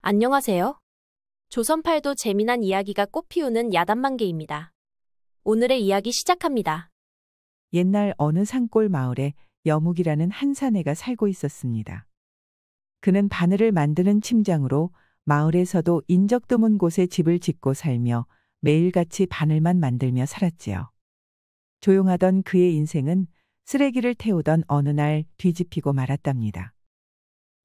안녕하세요. 조선팔도 재미난 이야기가 꽃피우는 야단만개입니다. 오늘의 이야기 시작합니다. 옛날 어느 산골 마을에 여묵이라는 한 사내가 살고 있었습니다. 그는 바늘을 만드는 침장으로 마을에서도 인적 드문 곳에 집을 짓고 살며 매일같이 바늘만 만들며 살았지요. 조용하던 그의 인생은 쓰레기를 태우던 어느 날 뒤집히고 말았답니다.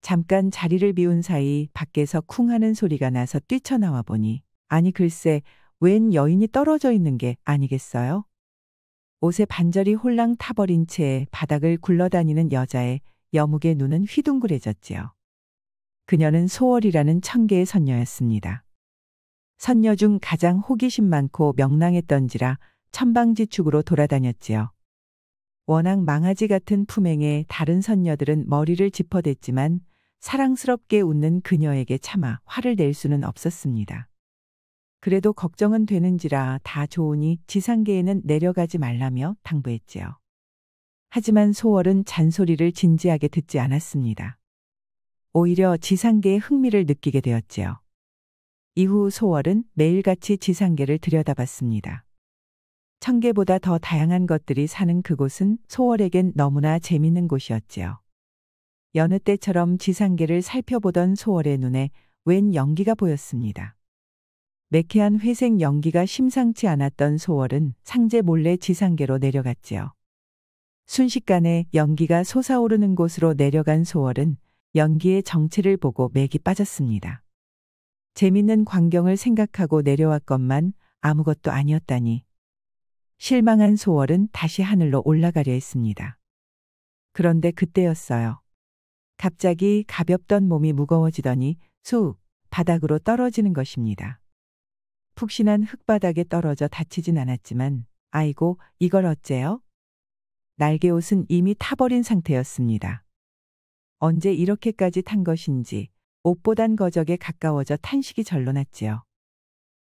잠깐 자리를 비운 사이 밖에서 쿵 하는 소리가 나서 뛰쳐나와 보니 아니 글쎄 웬 여인이 떨어져 있는 게 아니겠어요? 옷에 반절이 홀랑 타버린 채 바닥을 굴러다니는 여자의 여묵의 눈은 휘둥그레졌지요. 그녀는 소월이라는 청계의 선녀였습니다. 선녀 중 가장 호기심 많고 명랑했던지라 천방지축으로 돌아다녔지요. 워낙 망아지 같은 품행에 다른 선녀들은 머리를 짚어댔지만 사랑스럽게 웃는 그녀에게 차마 화를 낼 수는 없었습니다. 그래도 걱정은 되는지라 다 좋으니 지상계에는 내려가지 말라며 당부했지요. 하지만 소월은 잔소리를 진지하게 듣지 않았습니다. 오히려 지상계의 흥미를 느끼게 되었지요. 이후 소월은 매일같이 지상계를 들여다봤습니다. 청계보다 더 다양한 것들이 사는 그곳은 소월에겐 너무나 재밌는 곳이었지요. 여느 때처럼 지상계를 살펴보던 소월의 눈에 웬 연기가 보였습니다. 매캐한 회색 연기가 심상치 않았던 소월은 상제 몰래 지상계로 내려갔지요. 순식간에 연기가 솟아오르는 곳으로 내려간 소월은 연기의 정체를 보고 맥이 빠졌습니다. 재밌는 광경을 생각하고 내려왔건만 아무것도 아니었다니. 실망한 소월은 다시 하늘로 올라가려 했습니다. 그런데 그때였어요. 갑자기 가볍던 몸이 무거워지더니 바닥으로 떨어지는 것입니다. 푹신한 흙바닥에 떨어져 다치진 않았지만 아이고 이걸 어째요? 날개옷은 이미 타버린 상태였습니다. 언제 이렇게까지 탄 것인지 옷보단 거적에 가까워져 탄식이 절로 났지요.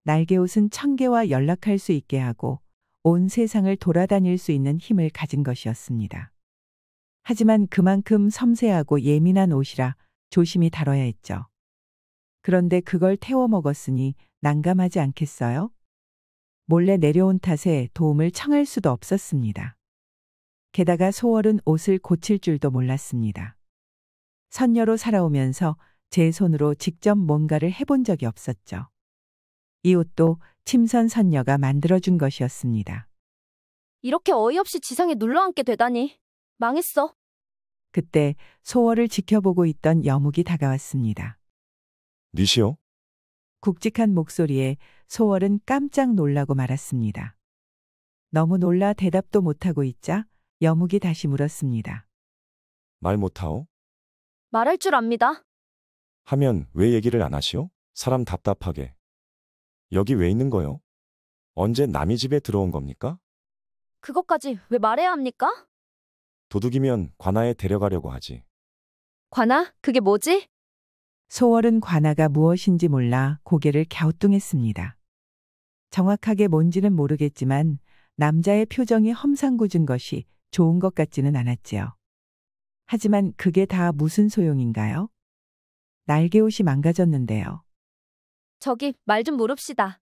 날개옷은 청계와 연락할 수 있게 하고 온 세상을 돌아다닐 수 있는 힘을 가진 것이었습니다. 하지만 그만큼 섬세하고 예민한 옷이라 조심히 다뤄야 했죠. 그런데 그걸 태워 먹었으니 난감하지 않겠어요? 몰래 내려온 탓에 도움을 청할 수도 없었습니다. 게다가 소월은 옷을 고칠 줄도 몰랐습니다. 선녀로 살아오면서 제 손으로 직접 뭔가를 해본 적이 없었죠. 이 옷도 침선 선녀가 만들어준 것이었습니다. 이렇게 어이없이 지상에 눌러앉게 되다니. 망했어. 그때 소월을 지켜보고 있던 여묵이 다가왔습니다. 니시여? 굵직한 목소리에 소월은 깜짝 놀라고 말았습니다. 너무 놀라 대답도 못하고 있자 여묵이 다시 물었습니다. 말 못하오? 말할 줄 압니다. 하면 왜 얘기를 안 하시오? 사람 답답하게. 여기 왜 있는 거요? 언제 남의 집에 들어온 겁니까? 그것까지 왜 말해야 합니까? 도둑이면 관아에 데려가려고 하지. 관아? 그게 뭐지? 소월은 관아가 무엇인지 몰라 고개를 갸우뚱했습니다. 정확하게 뭔지는 모르겠지만 남자의 표정이 험상궂은 것이 좋은 것 같지는 않았지요. 하지만 그게 다 무슨 소용인가요? 날개옷이 망가졌는데요. 저기 말 좀 물읍시다.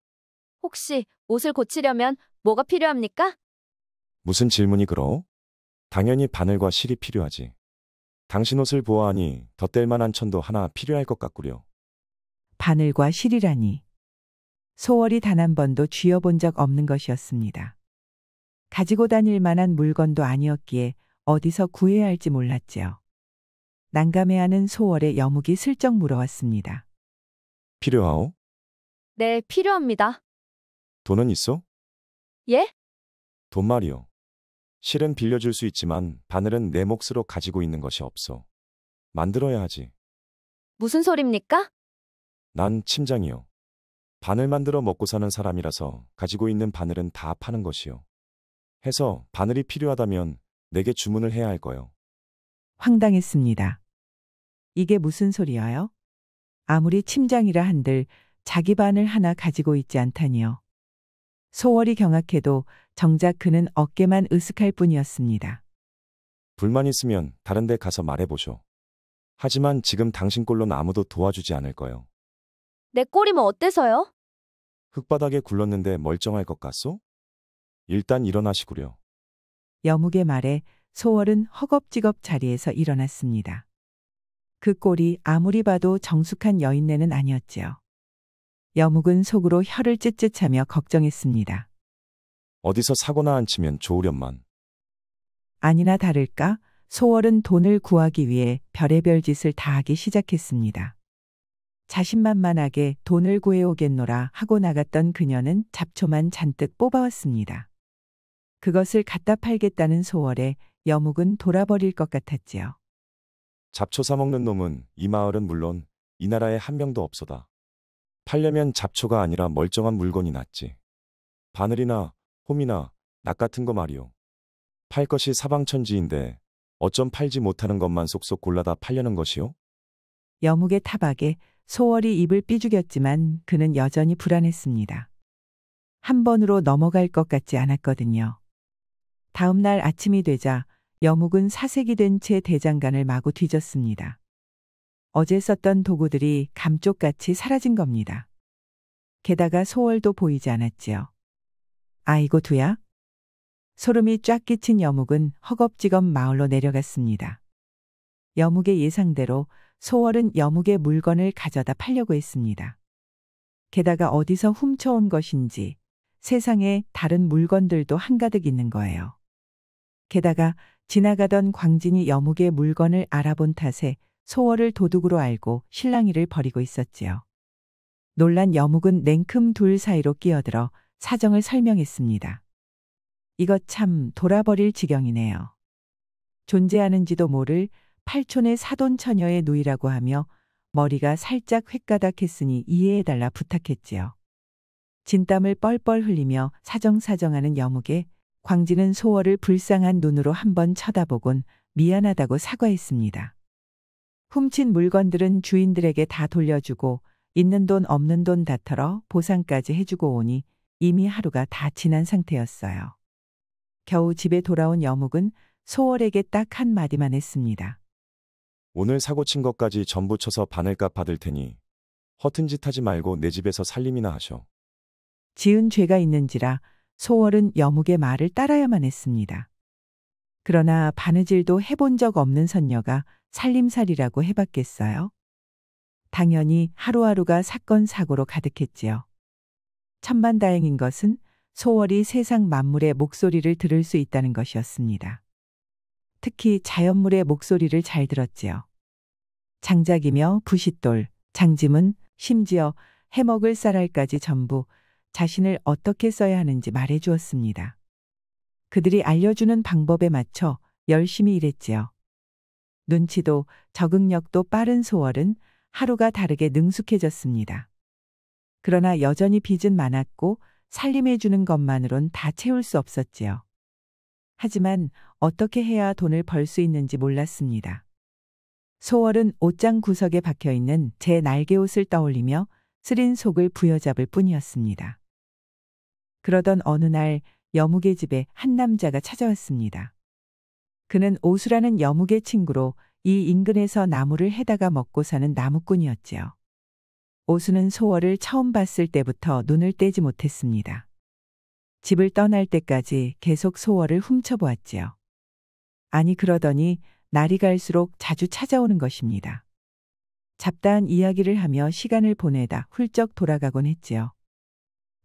혹시 옷을 고치려면 뭐가 필요합니까? 무슨 질문이 그러오? 당연히 바늘과 실이 필요하지. 당신 옷을 보아하니 덧댈 만한 천도 하나 필요할 것 같구려. 바늘과 실이라니. 소월이 단 한 번도 쥐어본 적 없는 것이었습니다. 가지고 다닐 만한 물건도 아니었기에 어디서 구해야 할지 몰랐지요. 난감해하는 소월의 여묵이 슬쩍 물어왔습니다. 필요하오? 네, 필요합니다. 돈은 있어? 예? 돈 말이오. 실은 빌려줄 수 있지만 바늘은 내 몫으로 가지고 있는 것이 없어. 만들어야 하지. 무슨 소립니까? 난 침장이요. 바늘 만들어 먹고 사는 사람이라서 가지고 있는 바늘은 다 파는 것이요. 해서 바늘이 필요하다면 내게 주문을 해야 할 거요. 황당했습니다. 이게 무슨 소리예요? 아무리 침장이라 한들 자기 바늘 하나 가지고 있지 않다니요. 소월이 경악해도 정작 그는 어깨만 으쓱할 뿐이었습니다. 불만 있으면 다른 데 가서 말해보쇼. 하지만 지금 당신 꼴로는 아무도 도와주지 않을 거요. 내 꼴이 뭐 어때서요? 흙바닥에 굴렀는데 멀쩡할 것 같소? 일단 일어나시구려. 여묵의 말에 소월은 허겁지겁 자리에서 일어났습니다. 그 꼴이 아무리 봐도 정숙한 여인네는 아니었지요. 여묵은 속으로 혀를 쯧쯧하며 걱정했습니다. 어디서 사고나 안 치면 좋으련만. 아니나 다를까 소월은 돈을 구하기 위해 별의별 짓을 다 하기 시작했습니다. 자신만만하게 돈을 구해오겠노라 하고 나갔던 그녀는 잡초만 잔뜩 뽑아왔습니다. 그것을 갖다 팔겠다는 소월에 여묵은 돌아버릴 것 같았지요. 잡초 사먹는 놈은 이 마을은 물론 이 나라에 한 명도 없소다. 팔려면 잡초가 아니라 멀쩡한 물건이 낫지. 바늘이나 홈이나 낙 같은 거 말이오. 팔 것이 사방천지인데 어쩜 팔지 못하는 것만 쏙쏙 골라다 팔려는 것이오? 여묵의 타박에 소월이 입을 삐죽였지만 그는 여전히 불안했습니다. 한 번으로 넘어갈 것 같지 않았거든요. 다음 날 아침이 되자 여묵은 사색이 된 채 대장간을 마구 뒤졌습니다. 어제 썼던 도구들이 감쪽같이 사라진 겁니다. 게다가 소월도 보이지 않았지요. 아이고 두야? 소름이 쫙 끼친 여묵은 허겁지겁 마을로 내려갔습니다. 여묵의 예상대로 소월은 여묵의 물건을 가져다 팔려고 했습니다. 게다가 어디서 훔쳐온 것인지 세상에 다른 물건들도 한가득 있는 거예요. 게다가 지나가던 광진이 여묵의 물건을 알아본 탓에 소월을 도둑으로 알고 실랑이를 벌이고 있었지요. 놀란 여묵은 냉큼 둘 사이로 끼어들어 사정을 설명했습니다. 이것 참 돌아버릴 지경이네요. 존재하는지도 모를 팔촌의 사돈 처녀의 누이라고 하며 머리가 살짝 획가닥했으니 이해해달라 부탁했지요. 진땀을 뻘뻘 흘리며 사정사정하는 여묵에 광진은 소월을 불쌍한 눈으로 한번 쳐다보곤 미안하다고 사과했습니다. 훔친 물건들은 주인들에게 다 돌려주고 있는 돈 없는 돈 다 털어 보상까지 해주고 오니 이미 하루가 다 지난 상태였어요. 겨우 집에 돌아온 여묵은 소월에게 딱 한마디만 했습니다. 오늘 사고 친 것까지 전부 쳐서 바늘값 받을 테니 허튼 짓 하지 말고 내 집에서 살림이나 하셔. 지은 죄가 있는지라 소월은 여묵의 말을 따라야만 했습니다. 그러나 바느질도 해본 적 없는 선녀가 살림살이라고 해봤겠어요? 당연히 하루하루가 사건 사고로 가득했지요. 천만다행인 것은 소월이 세상 만물의 목소리를 들을 수 있다는 것이었습니다. 특히 자연물의 목소리를 잘 들었지요. 장작이며 부싯돌, 장짐은 심지어 해먹을 쌀알까지 전부 자신을 어떻게 써야 하는지 말해 주었습니다. 그들이 알려주는 방법에 맞춰 열심히 일했지요. 눈치도 적응력도 빠른 소월은 하루가 다르게 능숙해졌습니다. 그러나 여전히 빚은 많았고 살림해주는 것만으론 다 채울 수 없었지요. 하지만 어떻게 해야 돈을 벌 수 있는지 몰랐습니다. 소월은 옷장 구석에 박혀있는 제 날개옷을 떠올리며 쓰린 속을 부여잡을 뿐이었습니다. 그러던 어느 날 여묵의 집에 한 남자가 찾아왔습니다. 그는 오수라는 여묵의 친구로 이 인근에서 나무를 해다가 먹고 사는 나무꾼이었지요. 오수는 소월을 처음 봤을 때부터 눈을 떼지 못했습니다. 집을 떠날 때까지 계속 소월을 훔쳐보았지요. 아니 그러더니 날이 갈수록 자주 찾아오는 것입니다. 잡다한 이야기를 하며 시간을 보내다 훌쩍 돌아가곤 했지요.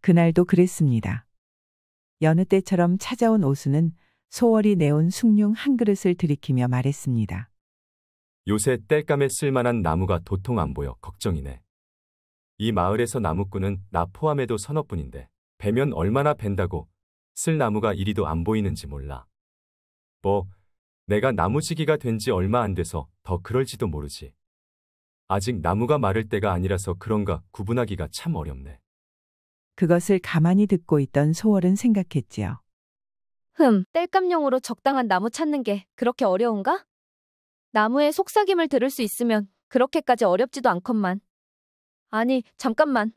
그날도 그랬습니다. 여느 때처럼 찾아온 오수는 소월이 내온 숭늉 한 그릇을 들이키며 말했습니다. 요새 땔감에 쓸만한 나무가 도통 안 보여 걱정이네. 이 마을에서 나무꾼은 나 포함해도 서너 분인데 베면 얼마나 벤다고 쓸 나무가 이리도 안 보이는지 몰라. 뭐 내가 나무지기가 된 지 얼마 안 돼서 더 그럴지도 모르지. 아직 나무가 마를 때가 아니라서 그런가 구분하기가 참 어렵네. 그것을 가만히 듣고 있던 소월은 생각했지요. 땔감용으로 적당한 나무 찾는 게 그렇게 어려운가? 나무의 속삭임을 들을 수 있으면 그렇게까지 어렵지도 않건만. 아니, 잠깐만.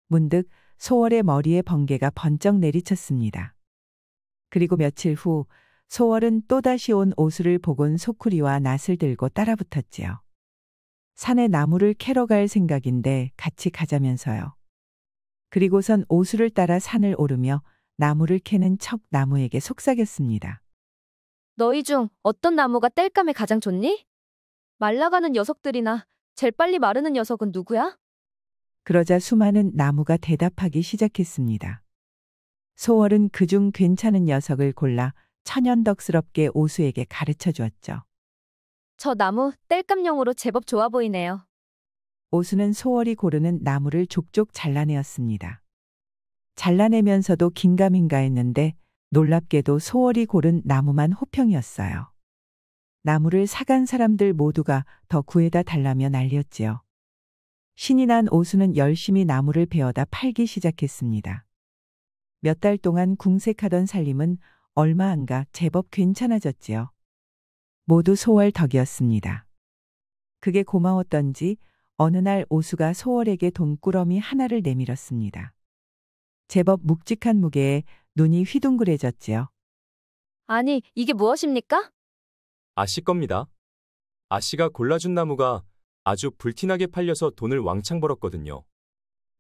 문득 소월의 머리에 번개가 번쩍 내리쳤습니다. 그리고 며칠 후 소월은 또다시 온 오수를 보곤 소쿠리와 낫을 들고 따라붙었지요. 산에 나무를 캐러 갈 생각인데 같이 가자면서요. 그리고선 오수를 따라 산을 오르며 나무를 캐는 척 나무에게 속삭였습니다. 너희 중 어떤 나무가 땔감에 가장 좋니? 말라가는 녀석들이나 제일 빨리 마르는 녀석은 누구야? 그러자 수많은 나무가 대답하기 시작했습니다. 소월은 그중 괜찮은 녀석을 골라 천연덕스럽게 오수에게 가르쳐 주었죠. 저 나무 땔감용으로 제법 좋아 보이네요. 오수는 소월이 고르는 나무를 족족 잘라내었습니다. 잘라내면서도 긴가민가했는데 놀랍게도 소월이 고른 나무만 호평이었어요. 나무를 사간 사람들 모두가 더 구해다 달라며 난리였지요. 신이 난 오수는 열심히 나무를 베어다 팔기 시작했습니다. 몇 달 동안 궁색하던 살림은 얼마 안 가 제법 괜찮아졌지요. 모두 소월 덕이었습니다. 그게 고마웠던지 어느 날 오수가 소월에게 돈꾸러미 하나를 내밀었습니다. 제법 묵직한 무게에 눈이 휘둥그레졌지요. 아니, 이게 무엇입니까? 아씨 겁니다. 아씨가 골라준 나무가 아주 불티나게 팔려서 돈을 왕창 벌었거든요.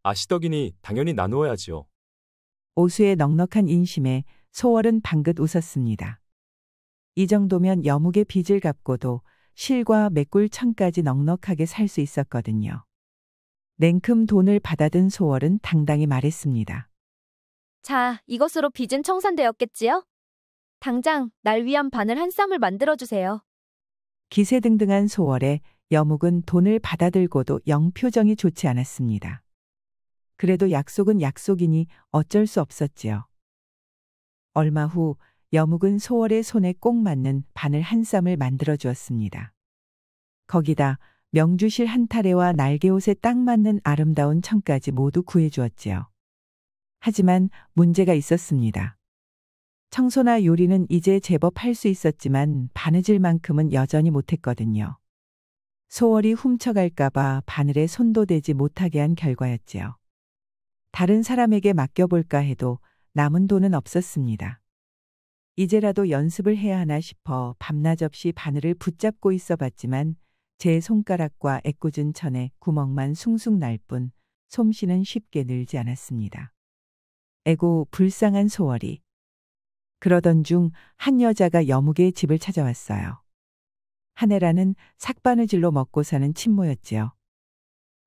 아씨 덕이니 당연히 나누어야지요. 오수의 넉넉한 인심에 소월은 방긋 웃었습니다. 이 정도면 여묵의 빚을 갚고도 실과 메꿀천까지 넉넉하게 살 수 있었거든요. 냉큼 돈을 받아든 소월은 당당히 말했습니다. 자, 이것으로 빚은 청산되었겠지요? 당장 날 위한 바늘 한 쌈을 만들어주세요. 기세등등한 소월에 여묵은 돈을 받아들고도 영 표정이 좋지 않았습니다. 그래도 약속은 약속이니 어쩔 수 없었지요. 얼마 후 여묵은 소월의 손에 꼭 맞는 바늘 한 쌈을 만들어 주었습니다. 거기다 명주실 한 타래와 날개옷에 딱 맞는 아름다운 천까지 모두 구해 주었지요. 하지만 문제가 있었습니다. 청소나 요리는 이제 제법 할 수 있었지만 바느질만큼은 여전히 못했거든요. 소월이 훔쳐갈까봐 바늘에 손도 대지 못하게 한 결과였지요. 다른 사람에게 맡겨볼까 해도 남은 돈은 없었습니다. 이제라도 연습을 해야 하나 싶어 밤낮 없이 바늘을 붙잡고 있어 봤지만 제 손가락과 애꿎은 천에 구멍만 숭숭 날 뿐 솜씨는 쉽게 늘지 않았습니다. 에고 불쌍한 소월이. 그러던 중 한 여자가 여묵의 집을 찾아왔어요. 한혜라는 삭바느질로 먹고 사는 친모였지요.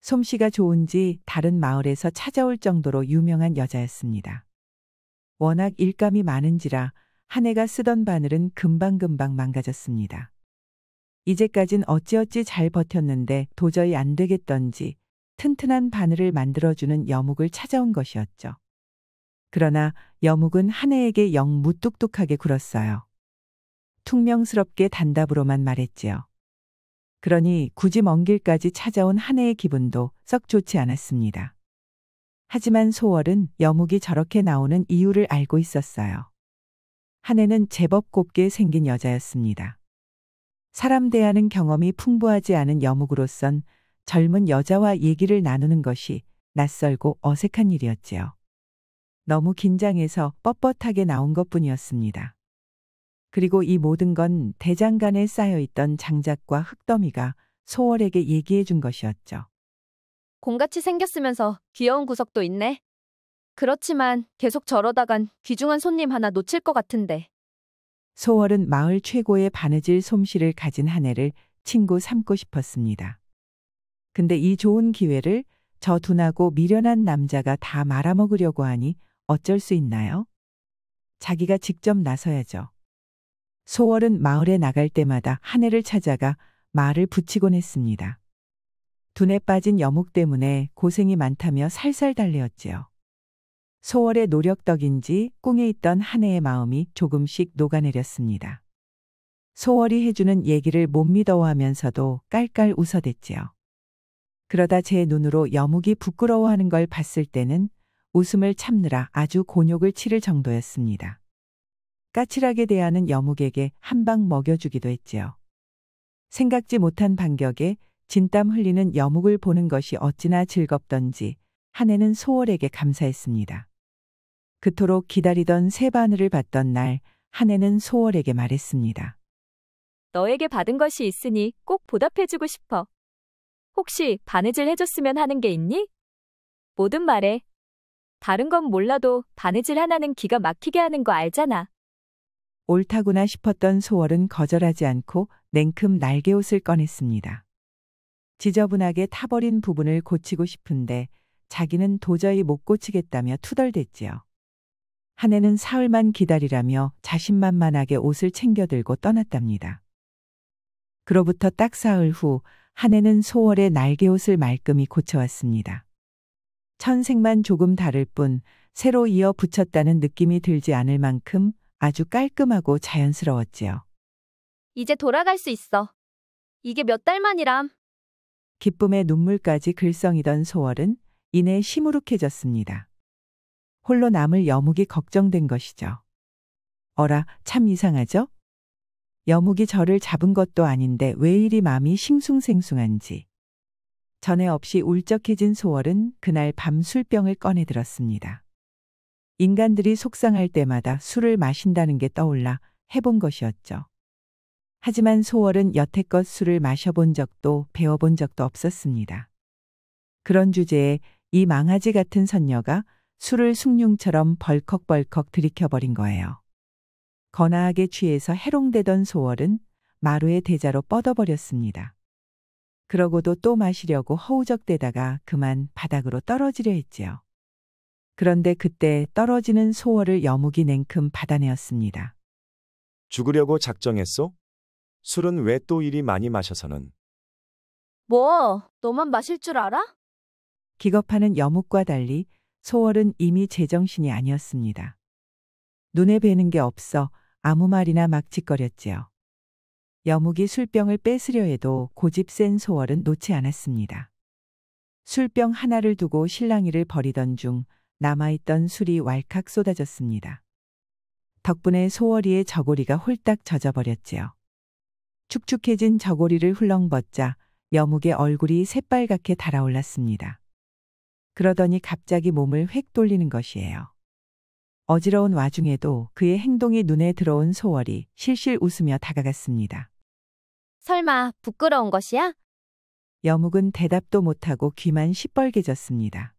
솜씨가 좋은지 다른 마을에서 찾아올 정도로 유명한 여자였습니다. 워낙 일감이 많은지라 한혜가 쓰던 바늘은 금방금방 망가졌습니다. 이제까진 어찌어찌 잘 버텼는데 도저히 안 되겠던지 튼튼한 바늘을 만들어주는 여묵을 찾아온 것이었죠. 그러나 여묵은 한혜에게 영 무뚝뚝하게 굴었어요. 퉁명스럽게 단답으로만 말했지요. 그러니 굳이 먼 길까지 찾아온 한혜의 기분도 썩 좋지 않았습니다. 하지만 소월은 여묵이 저렇게 나오는 이유를 알고 있었어요. 한혜는 제법 곱게 생긴 여자였습니다. 사람 대하는 경험이 풍부하지 않은 여묵으로선 젊은 여자와 얘기를 나누는 것이 낯설고 어색한 일이었지요. 너무 긴장해서 뻣뻣하게 나온 것뿐이었습니다. 그리고 이 모든 건 대장간에 쌓여있던 장작과 흙더미가 소월에게 얘기해 준 것이었죠. 공같이 생겼으면서 귀여운 구석도 있네. 그렇지만 계속 저러다간 귀중한 손님 하나 놓칠 것 같은데. 소월은 마을 최고의 바느질 솜씨를 가진 한혜를 친구 삼고 싶었습니다. 근데 이 좋은 기회를 저 둔하고 미련한 남자가 다 말아먹으려고 하니 어쩔 수 있나요? 자기가 직접 나서야죠. 소월은 마을에 나갈 때마다 한혜를 찾아가 말을 붙이곤 했습니다. 둔에 빠진 여묵 때문에 고생이 많다며 살살 달래었지요. 소월의 노력 덕인지 꿍에 있던 한혜의 마음이 조금씩 녹아내렸습니다. 소월이 해주는 얘기를 못 믿어하면서도 깔깔 웃어댔지요. 그러다 제 눈으로 여묵이 부끄러워하는 걸 봤을 때는 웃음을 참느라 아주 곤욕을 치를 정도였습니다. 까칠하게 대하는 여묵에게 한 방 먹여주기도 했지요. 생각지 못한 반격에 진땀 흘리는 여묵을 보는 것이 어찌나 즐겁던지 한혜는 소월에게 감사했습니다. 그토록 기다리던 새 바늘을 받던 날 한혜는 소월에게 말했습니다. 너에게 받은 것이 있으니 꼭 보답해주고 싶어. 혹시 바느질 해줬으면 하는 게 있니? 뭐든 말해. 다른 건 몰라도 바느질 하나는 기가 막히게 하는 거 알잖아. 옳다구나 싶었던 소월은 거절하지 않고 냉큼 날개옷을 꺼냈습니다. 지저분하게 타버린 부분을 고치고 싶은데 자기는 도저히 못 고치겠다며 투덜댔지요. 한해는 사흘만 기다리라며 자신만만하게 옷을 챙겨들고 떠났답니다. 그로부터 딱 사흘 후 한해는 소월의 날개옷을 말끔히 고쳐왔습니다. 천색만 조금 다를 뿐 새로 이어 붙였다는 느낌이 들지 않을 만큼 아주 깔끔하고 자연스러웠지요. 이제 돌아갈 수 있어. 이게 몇 달 만이람. 기쁨의 눈물까지 글썽이던 소월은 이내 시무룩해졌습니다. 홀로 남을 여묵이 걱정된 것이죠. 어라, 참 이상하죠? 여묵이 저를 잡은 것도 아닌데 왜 이리 마음이 싱숭생숭한지. 전에 없이 울적해진 소월은 그날 밤 술병을 꺼내 들었습니다. 인간들이 속상할 때마다 술을 마신다는 게 떠올라 해본 것이었죠. 하지만 소월은 여태껏 술을 마셔본 적도 배워본 적도 없었습니다. 그런 주제에 이 망아지 같은 선녀가 술을 숭늉처럼 벌컥벌컥 들이켜버린 거예요. 거나하게 취해서 해롱대던 소월은 마루의 대자로 뻗어버렸습니다. 그러고도 또 마시려고 허우적대다가 그만 바닥으로 떨어지려 했지요. 그런데 그때 떨어지는 소월을 여묵이 냉큼 받아내었습니다. 죽으려고 작정했소? 술은 왜 또 이리 많이 마셔서는? 뭐, 너만 마실 줄 알아? 기겁하는 여묵과 달리 소월은 이미 제정신이 아니었습니다. 눈에 뵈는 게 없어 아무 말이나 막 짓거렸지요. 여묵이 술병을 뺏으려 해도 고집 센 소월은 놓지 않았습니다. 술병 하나를 두고 실랑이를 벌이던 중 남아있던 술이 왈칵 쏟아졌습니다. 덕분에 소월이의 저고리가 홀딱 젖어버렸지요. 축축해진 저고리를 훌렁벗자 여묵의 얼굴이 새빨갛게 달아올랐습니다. 그러더니 갑자기 몸을 획 돌리는 것이에요. 어지러운 와중에도 그의 행동이 눈에 들어온 소월이 실실 웃으며 다가갔습니다. 설마 부끄러운 것이야? 여묵은 대답도 못하고 귀만 시뻘개졌습니다.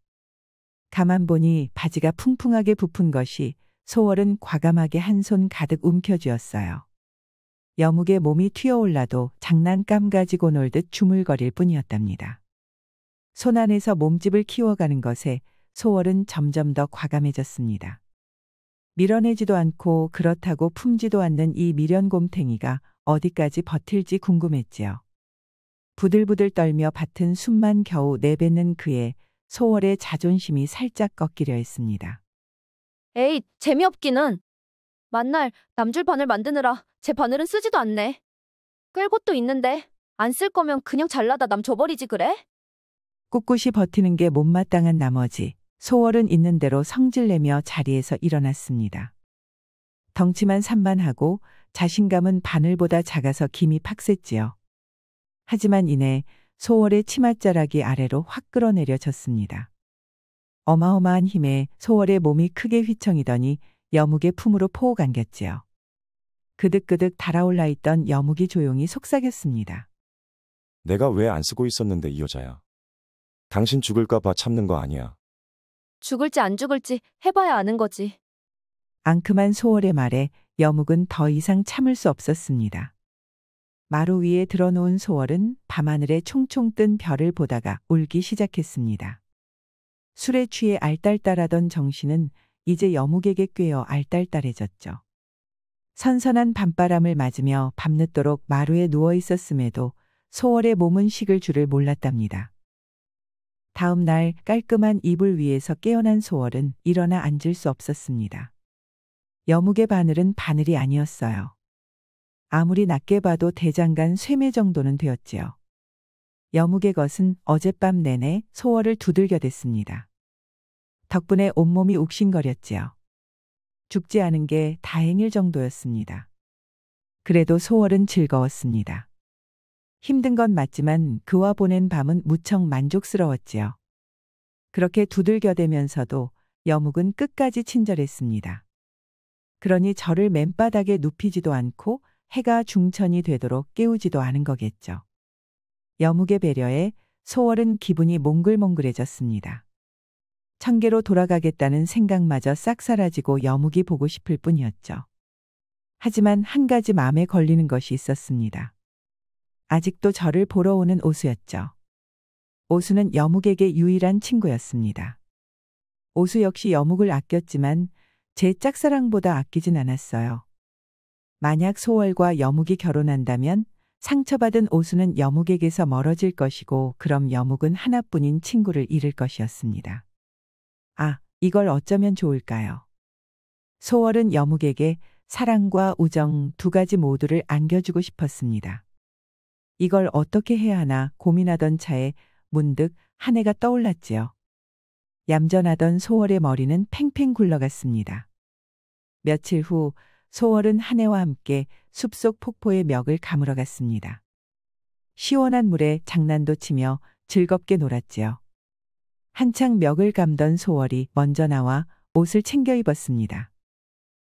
가만 보니 바지가 풍풍하게 부푼 것이 소월은 과감하게 한 손 가득 움켜쥐었어요. 여묵의 몸이 튀어올라도 장난감 가지고 놀듯 주물거릴 뿐이었답니다. 손 안에서 몸집을 키워가는 것에 소월은 점점 더 과감해졌습니다. 밀어내지도 않고 그렇다고 품지도 않는 이 미련곰탱이가 어디까지 버틸지 궁금했지요. 부들부들 떨며 밭은 숨만 겨우 내뱉는 그의 소월의 자존심이 살짝 꺾이려 했습니다. 에이, 재미없기는. 만날 남줄 바늘 만드느라 제 바늘은 쓰지도 않네. 끌 곳도 있는데 안 쓸 거면 그냥 잘라다 남 줘버리지 그래? 꿋꿋이 버티는 게 못마땅한 나머지 소월은 있는 대로 성질내며 자리에서 일어났습니다. 덩치만 산만하고 자신감은 바늘보다 작아서 김이 팍셌지요. 하지만 이내 소월의 치맛자락이 아래로 확 끌어내려졌습니다. 어마어마한 힘에 소월의 몸이 크게 휘청이더니 여묵의 품으로 포옥 안겼지요. 그득그득 달아올라 있던 여묵이 조용히 속삭였습니다. 내가 왜 안 쓰고 있었는데 이 여자야. 당신 죽을까 봐 참는 거 아니야. 죽을지 안 죽을지 해봐야 아는 거지. 앙큼한 소월의 말에 여묵은 더 이상 참을 수 없었습니다. 마루 위에 들어놓은 소월은 밤하늘에 총총 뜬 별을 보다가 울기 시작했습니다. 술에 취해 알딸딸하던 정신은 이제 여묵에게 꿰어 알딸딸해졌죠. 선선한 밤바람을 맞으며 밤늦도록 마루에 누워 있었음에도 소월의 몸은 식을 줄을 몰랐답니다. 다음 날 깔끔한 이불 위에서 깨어난 소월은 일어나 앉을 수 없었습니다. 여묵의 바늘은 바늘이 아니었어요. 아무리 낮게 봐도 대장간 쇠매 정도는 되었지요. 여묵의 것은 어젯밤 내내 소월을 두들겨댔습니다. 덕분에 온몸이 욱신거렸지요. 죽지 않은 게 다행일 정도였습니다. 그래도 소월은 즐거웠습니다. 힘든 건 맞지만 그와 보낸 밤은 무척 만족스러웠지요. 그렇게 두들겨대면서도 여묵은 끝까지 친절했습니다. 그러니 저를 맨바닥에 눕히지도 않고 해가 중천이 되도록 깨우지도 않은 거겠죠. 여묵의 배려에 소월은 기분이 몽글몽글해졌습니다. 청계로 돌아가겠다는 생각마저 싹 사라지고 여묵이 보고 싶을 뿐이었죠. 하지만 한 가지 마음에 걸리는 것이 있었습니다. 아직도 저를 보러 오는 오수였죠. 오수는 여묵에게 유일한 친구였습니다. 오수 역시 여묵을 아꼈지만 제 짝사랑보다 아끼진 않았어요. 만약 소월과 여묵이 결혼한다면 상처받은 오수는 여묵에게서 멀어질 것이고 그럼 여묵은 하나뿐인 친구를 잃을 것이었습니다. 아, 이걸 어쩌면 좋을까요? 소월은 여묵에게 사랑과 우정 두 가지 모두를 안겨주고 싶었습니다. 이걸 어떻게 해야 하나 고민하던 차에 문득 한 해가 떠올랐지요. 얌전하던 소월의 머리는 팽팽 굴러갔습니다. 며칠 후 소월은 한 해와 함께 숲속 폭포의 멱을 가물어 갔습니다. 시원한 물에 장난도 치며 즐겁게 놀았지요. 한창 멱을 감던 소월이 먼저 나와 옷을 챙겨 입었습니다.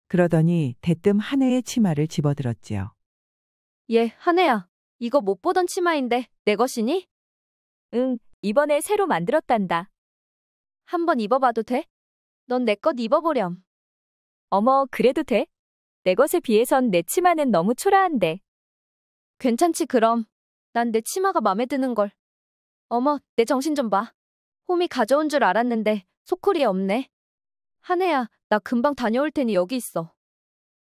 그러더니 대뜸 한 해의 치마를 집어들었지요. 얘, 한혜야. 이거 못 보던 치마인데 내 것이니? 응, 이번에 새로 만들었단다. 한번 입어봐도 돼? 넌 내 것 입어보렴. 어머, 그래도 돼? 내 것에 비해선 내 치마는 너무 초라한데. 괜찮지 그럼. 난 내 치마가 맘에 드는걸. 어머, 내 정신 좀 봐. 홈이 가져온 줄 알았는데 소쿠리에 없네. 한혜야, 나 금방 다녀올 테니 여기 있어.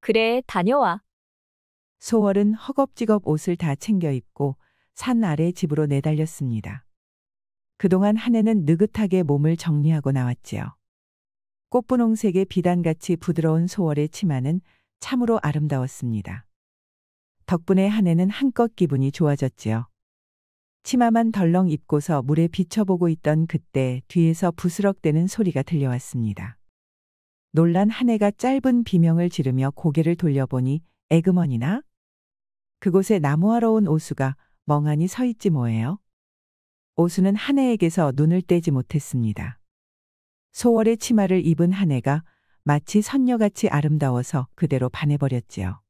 그래, 다녀와. 소월은 허겁지겁 옷을 다 챙겨 입고 산 아래 집으로 내달렸습니다. 그동안 한 해는 느긋하게 몸을 정리하고 나왔지요. 꽃분홍색의 비단같이 부드러운 소월의 치마는 참으로 아름다웠습니다. 덕분에 한 해는 한껏 기분이 좋아졌지요. 치마만 덜렁 입고서 물에 비춰보고 있던 그때 뒤에서 부스럭대는 소리가 들려왔습니다. 놀란 한 해가 짧은 비명을 지르며 고개를 돌려보니 에그머니나? 그곳에 나무하러 온 오수가 멍하니 서 있지 뭐예요. 오수는 한 해에게서 눈을 떼지 못했습니다. 소월의 치마를 입은 한 해가 마치 선녀같이 아름다워서 그대로 반해버렸지요.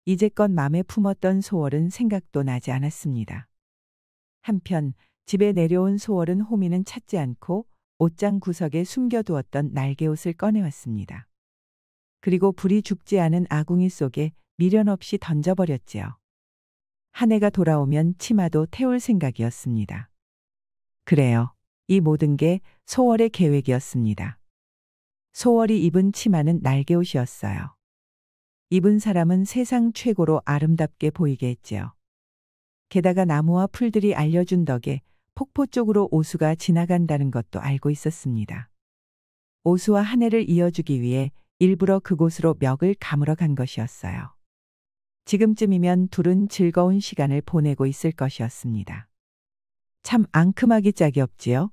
이제껏 맘에 품었던 소월은 생각도 나지 않았습니다. 한편 집에 내려온 소월은 호미는 찾지 않고 옷장 구석에 숨겨두었던 날개옷을 꺼내왔습니다. 그리고 불이 죽지 않은 아궁이 속에 미련 없이 던져버렸지요. 한 해가 돌아오면 치마도 태울 생각이었습니다. 그래요. 이 모든 게 소월의 계획이었습니다. 소월이 입은 치마는 날개옷이었어요. 입은 사람은 세상 최고로 아름답게 보이게 했지요. 게다가 나무와 풀들이 알려준 덕에 폭포 쪽으로 오수가 지나간다는 것도 알고 있었습니다. 오수와 한 해를 이어주기 위해 일부러 그곳으로 멱을 가물어 간 것이었어요. 지금쯤이면 둘은 즐거운 시간을 보내고 있을 것이었습니다. 참 앙큼하기 짝이 없지요?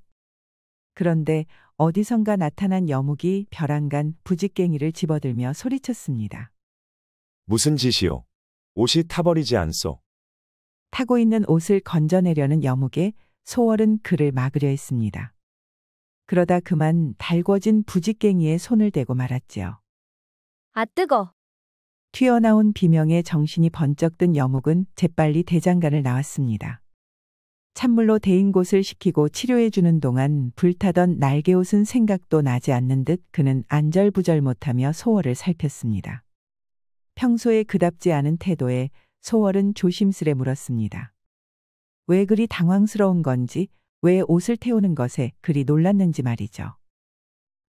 그런데 어디선가 나타난 여묵이 벼랑간 부직갱이를 집어들며 소리쳤습니다. 무슨 짓이요? 옷이 타버리지 않소. 타고 있는 옷을 건져내려는 여묵에 소월은 그를 막으려 했습니다. 그러다 그만 달궈진 부직갱이에 손을 대고 말았지요. 아 뜨거. 튀어나온 비명에 정신이 번쩍 든 여묵은 재빨리 대장간을 나왔습니다. 찬물로 데인 곳을 식히고 치료해 주는 동안 불타던 날개옷은 생각도 나지 않는 듯 그는 안절부절 못하며 소월을 살폈습니다. 평소에 그답지 않은 태도에 소월은 조심스레 물었습니다. 왜 그리 당황스러운 건지, 왜 옷을 태우는 것에 그리 놀랐는지 말이죠.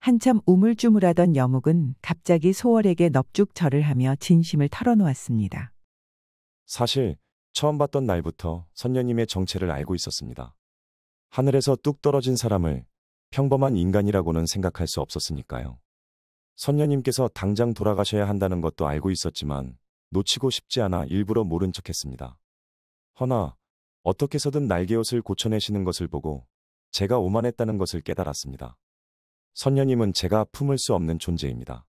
한참 우물쭈물하던 여묵은 갑자기 소월에게 넙죽 절을 하며 진심을 털어놓았습니다. 사실 처음 봤던 날부터 선녀님의 정체를 알고 있었습니다. 하늘에서 뚝 떨어진 사람을 평범한 인간이라고는 생각할 수 없었으니까요. 선녀님께서 당장 돌아가셔야 한다는 것도 알고 있었지만 놓치고 싶지 않아 일부러 모른 척했습니다. 허나 어떻게 해서든 날개옷을 고쳐내시는 것을 보고 제가 오만했다는 것을 깨달았습니다. 선녀님은 제가 품을 수 없는 존재입니다.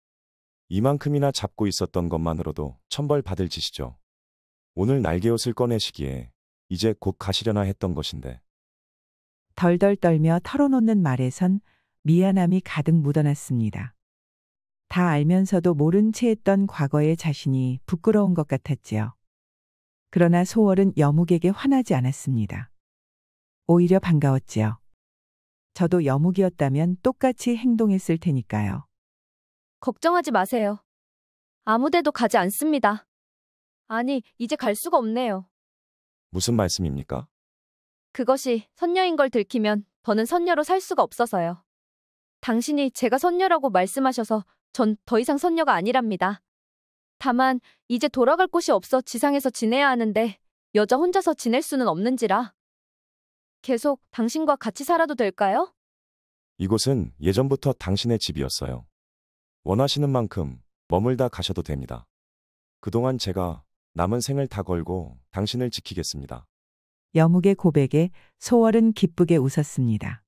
이만큼이나 잡고 있었던 것만으로도 천벌 받을 짓이죠. 오늘 날개옷을 꺼내시기에 이제 곧 가시려나 했던 것인데. 덜덜 떨며 털어놓는 말에선 미안함이 가득 묻어났습니다. 다 알면서도 모른 채 했던 과거의 자신이 부끄러운 것 같았지요. 그러나 소월은 여묵에게 화나지 않았습니다. 오히려 반가웠지요. 저도 여묵이었다면 똑같이 행동했을 테니까요. 걱정하지 마세요. 아무데도 가지 않습니다. 아니, 이제 갈 수가 없네요. 무슨 말씀입니까? 그것이 선녀인 걸 들키면 더는 선녀로 살 수가 없어서요. 당신이 제가 선녀라고 말씀하셔서 전 더 이상 선녀가 아니랍니다. 다만 이제 돌아갈 곳이 없어 지상에서 지내야 하는데 여자 혼자서 지낼 수는 없는지라. 계속 당신과 같이 살아도 될까요? 이곳은 예전부터 당신의 집이었어요. 원하시는 만큼 머물다 가셔도 됩니다. 그동안 제가 남은 생을 다 걸고 당신을 지키겠습니다. 여묵의 고백에 소월은 기쁘게 웃었습니다.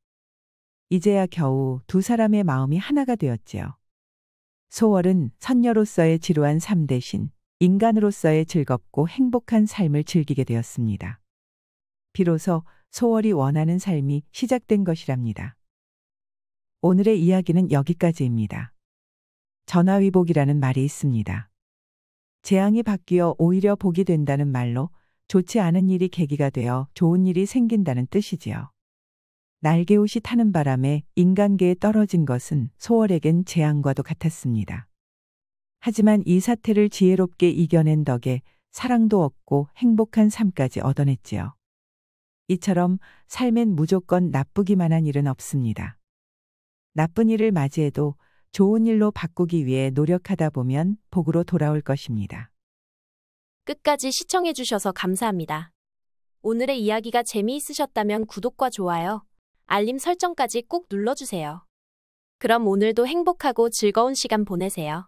이제야 겨우 두 사람의 마음이 하나가 되었지요. 소월은 선녀로서의 지루한 삶 대신 인간으로서의 즐겁고 행복한 삶을 즐기게 되었습니다. 비로소 소월이 원하는 삶이 시작된 것이랍니다. 오늘의 이야기는 여기까지입니다. 전화위복이라는 말이 있습니다. 재앙이 바뀌어 오히려 복이 된다는 말로 좋지 않은 일이 계기가 되어 좋은 일이 생긴다는 뜻이지요. 날개옷이 타는 바람에 인간계에 떨어진 것은 소월에겐 재앙과도 같았습니다. 하지만 이 사태를 지혜롭게 이겨낸 덕에 사랑도 얻고 행복한 삶까지 얻어냈지요. 이처럼 삶엔 무조건 나쁘기만 한 일은 없습니다. 나쁜 일을 맞이해도 좋은 일로 바꾸기 위해 노력하다 보면 복으로 돌아올 것입니다. 끝까지 시청해주셔서 감사합니다. 오늘의 이야기가 재미있으셨다면 구독과 좋아요, 알림 설정까지 꼭 눌러주세요. 그럼 오늘도 행복하고 즐거운 시간 보내세요.